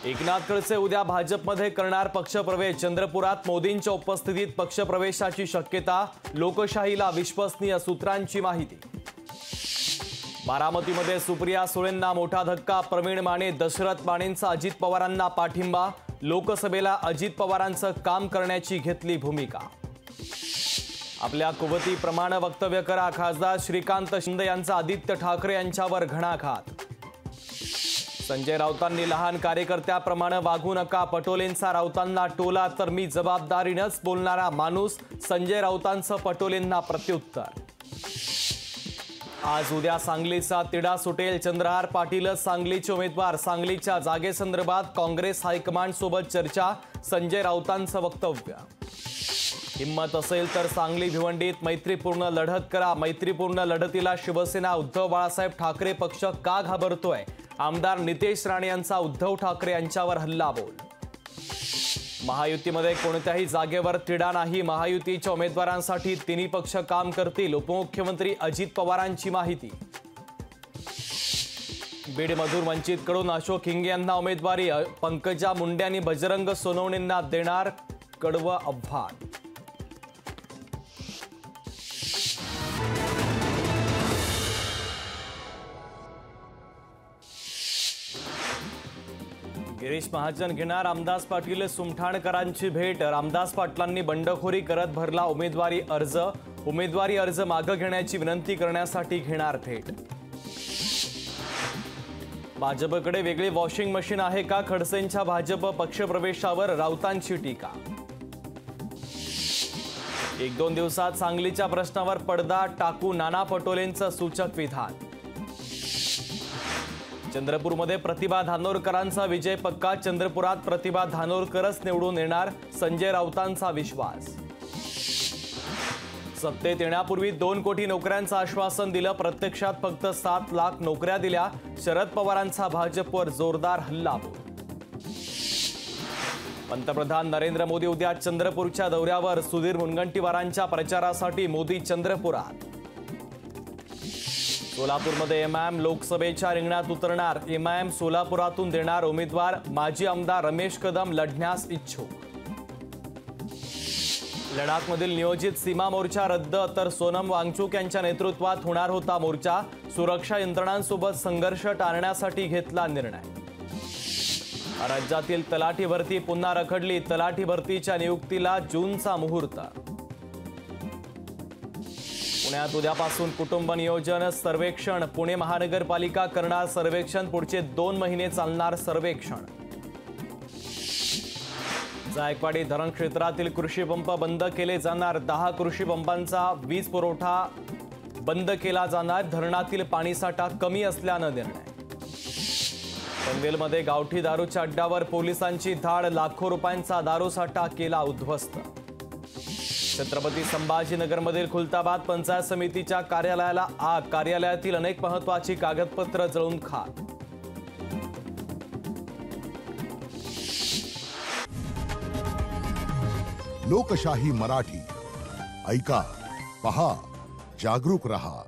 एकनाथ खडसे उद्या भाजपमध्ये करणार पक्षप्रवेश। चंद्रपुरात मोदींच्या उपस्थितीत पक्षप्रवेशाची शक्यता। लोकशाहीला विश्वसनीय सूत्रांची माहिती। बारामतीमध्ये सुप्रिया सुळेंना मोठा धक्का। प्रवीण माने दशरथ मानेंचा अजित पवारांना पाठिंबा। लोकसभेला अजित पवारांचं काम करण्याची घेतली भूमिका। आपल्या कुवतीप्रमाणे वक्तव्य करा। खासदार श्रीकांत शिंदे यांचा आदित्य ठाकरे यांच्यावर घणाघात। संजय राऊतांनी लहान कार्यकर्त्याप्रमाणे वागू नका। पटोलेंचा राऊतांना टोला तर मी जबाबदारीनेच बोलणारा माणूस। संजय राऊतांचं पटोलेंना प्रत्युत्तर। आज उद्या सांगलीचा तिढा सुटेल। चंद्रहार पाटीलच सांगलीचे उमेदवार। सांगलीच्या जागेसंदर्भात काँग्रेस हायकमांड सोबत चर्चा। संजय राऊतांचं वक्तव्य। हिम्मत असेल तर सांगली भिवंडीत मैत्रीपूर्ण लढत करा। मैत्रीपूर्ण लढतीला शिवसेना उद्धव बाळासाहेब ठाकरे पक्ष का घाबरतोय? आमदार नितेश राणे यांचा उद्धव ठाकरे यांच्यावर हल्लाबोल। महायुतीमध्ये कोणत्याही जागेवर तिढा नाही। महायुतीच्या उमेदवारांसाठी तिन्ही पक्ष काम करतील। उपमुख्यमंत्री अजित पवारांची माहिती। बीडमधून वंचितकडून अशोक हिंगे यांना उमेदवारी। पंकजा मुंडे आणि बजरंग सोनवणेंना देणार कडवं आव्हान। गिरीश महाजन घेणार रामदास पाटील सुमठाणकरांची भेट। रामदास पाटलांनी बंडखोरी करत भरला उमेदवारी अर्ज। उमेदवारी अर्ज मागे घेण्याची विनंती करण्यासाठी घेणार भेट। भाजपकडे वेगळी वॉशिंग मशीन आहे का? खडसेंच्या भाजप पक्षप्रवेशावर राऊतांची टीका। 1-2 दिवसात सांगलीच्या प्रश्नावर पडदा टाकू नाना पटोलेंचं सूचक विधान। चंद्रपूरमध्ये प्रतिभा धानोरकरांचा विजय पक्का। चंद्रपुरात प्रतिभा धानोरकरच निवडून येणार। संजय राऊतांचा विश्वास। सत्तेत येण्यापूर्वी 2 कोटी नोकऱ्यांचं आश्वासन दिलं। प्रत्यक्षात फक्त 7 लाख नोकऱ्या दिल्या। शरद पवारांचा भाजपवर जोरदार हल्लाबोल। पंतप्रधान नरेंद्र मोदी उद्या चंद्रपूरच्या दौऱ्यावर। सुधीर मुनगंटीवारांच्या प्रचारासाठी मोदी चंद्रपुरात। सोलापूरमध्ये एमआयएम लोकसभेच्या रिंगणात उतरणार। एमआयएम सोलापुरातून देणार उमेदवार। माजी आमदार रमेश कदम लढण्यास इच्छुक। लडाखमधील नियोजित सीमा मोर्चा रद्द, तर सोनम वांगचुक यांच्या नेतृत्वात होणार होता मोर्चा। सुरक्षा यंत्रणांसोबत संघर्ष टाळण्यासाठी घेतला निर्णय। राज्यातील तलाठी भरती पुन्हा रखडली। तलाठी भरतीच्या नियुक्तीला जूनचा मुहूर्त। पुण्यात उद्यापासून कुटुंब नियोजन सर्वेक्षण। पुणे महानगरपालिका करणार सर्वेक्षण। पुढचे 2 महिने चालणार सर्वेक्षण। जायकवाडी धरण क्षेत्रातील कृषी पंप बंद केले जाणार। 10 कृषी पंपांचा वीज पुरवठा बंद केला जाणार। धरणातील पाणीसाठा कमी असल्यानं निर्णय। पनवेलमध्ये गावठी दारूच्या अड्ड्यावर पोलिसांची धाड। लाखो रुपयांचा दारूसाठा केला उद्ध्वस्त। छत्रपती संभाजीनगरमधील खुलताबाद पंचायत समितीच्या कार्यालयाला आग। कार्यालयातील अनेक महत्त्वाची कागदपत्र जळून खाक। लोकशाही मराठी ऐका, पहा, जागरूक रहा।